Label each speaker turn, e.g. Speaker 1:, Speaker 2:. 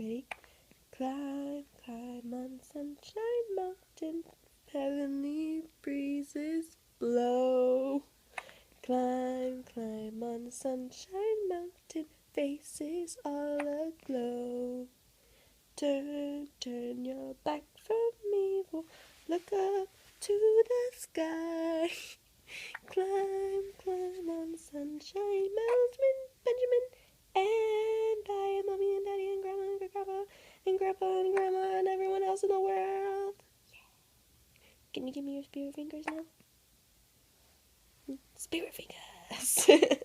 Speaker 1: Ready? Climb, climb on Sunshine Mountain, heavenly breezes blow. Climb, climb on Sunshine Mountain, faces all aglow. Turn, turn your back from evil, look up to the sky. Climb, climb on Sunshine Mountain, Benjamin and I, and Mommy and Daddy and Grandma and Grandpa and Grandpa and Grandma and everyone else in the world. Can you give me your spirit fingers now? Spirit fingers.